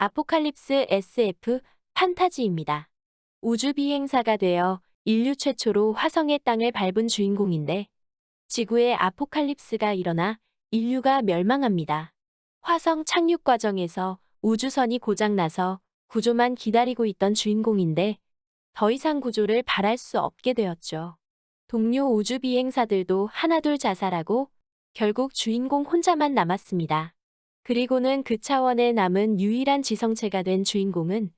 아포칼립스 SF 판타지입니다. 우주 비행사가 되어 인류 최초로 화성의 땅을 밟은 주인공인데 지구에 아포칼립스가 일어나 인류가 멸망합니다. 화성 착륙 과정에서 우주선이 고장나서 구조만 기다리고 있던 주인공인데 더 이상 구조를 바랄 수 없게 되었죠. 동료 우주 비행사들도 하나둘 자살하고 결국 주인공 혼자만 남았습니다. 그리고는 그 차원에 남은 유일한 지성체가 된 주인공은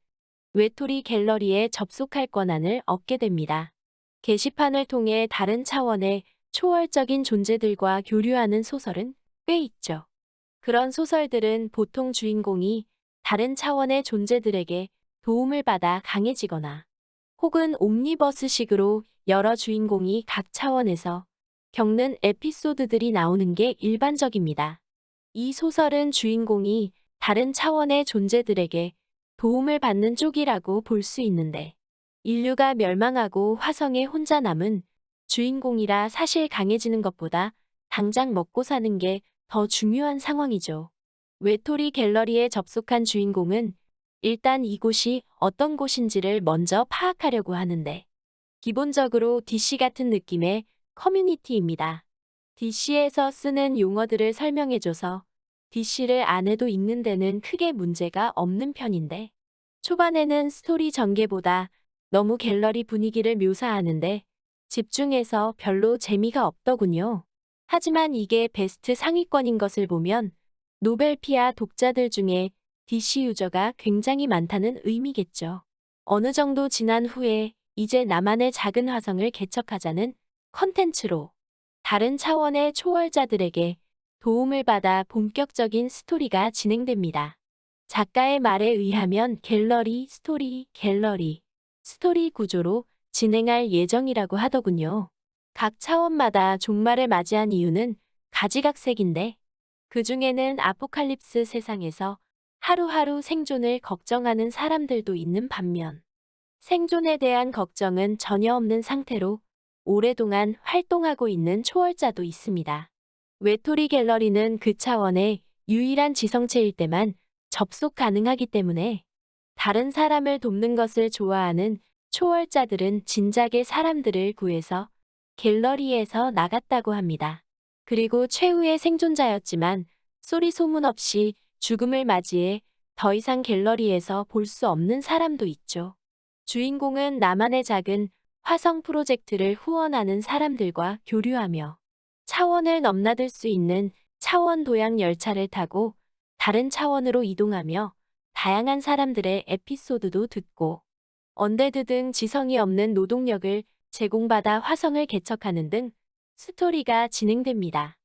외톨이 갤러리에 접속할 권한을 얻게 됩니다. 게시판을 통해 다른 차원의 초월적인 존재들과 교류하는 소설은 꽤 있죠. 그런 소설들은 보통 주인공이 다른 차원의 존재들에게 도움을 받아 강해지거나 혹은 옴니버스식으로 여러 주인공이 각 차원에서 겪는 에피소드들이 나오는 게 일반적입니다. 이 소설은 주인공이 다른 차원의 존재들에게 도움을 받는 쪽이라고 볼 수 있는데 인류가 멸망하고 화성에 혼자 남은 주인공이라 사실 강해지는 것보다 당장 먹고 사는 게 더 중요한 상황이죠. 외톨이 갤러리에 접속한 주인공은 일단 이곳이 어떤 곳인지를 먼저 파악하려고 하는데 기본적으로 DC 같은 느낌의 커뮤니티입니다. DC에서 쓰는 용어들을 설명해줘서 DC를 안 해도 읽는 데는 크게 문제가 없는 편인데 초반에는 스토리 전개보다 너무 갤러리 분위기를 묘사하는데 집중해서 별로 재미가 없더군요. 하지만 이게 베스트 상위권인 것을 보면 노벨피아 독자들 중에 DC 유저가 굉장히 많다는 의미겠죠. 어느 정도 지난 후에 이제 나만의 작은 화성을 개척하자는 컨텐츠로 다른 차원의 초월자들에게 도움을 받아 본격적인 스토리가 진행됩니다. 작가의 말에 의하면 스토리 구조로 진행할 예정이라고 하더군요. 각 차원마다 종말을 맞이한 이유는 가지각색인데 그 중에는 아포칼립스 세상에서 하루하루 생존을 걱정하는 사람들도 있는 반면 생존에 대한 걱정은 전혀 없는 상태로 오랫동안 활동하고 있는 초월자도 있습니다. 외톨이 갤러리는 그 차원의 유일한 지성체일 때만 접속 가능하기 때문에 다른 사람을 돕는 것을 좋아하는 초월자들은 진작에 사람들을 구해서 갤러리에서 나갔다고 합니다. 그리고 최후의 생존자였지만 소리 소문 없이 죽음을 맞이해 더 이상 갤러리에서 볼 수 없는 사람도 있죠. 주인공은 나만의 작은 화성 프로젝트를 후원하는 사람들과 교류하며 차원을 넘나들 수 있는 차원 도약 열차를 타고 다른 차원으로 이동하며 다양한 사람들의 에피소드도 듣고 언데드 등 지성이 없는 노동력을 제공받아 화성을 개척하는 등 스토리가 진행됩니다.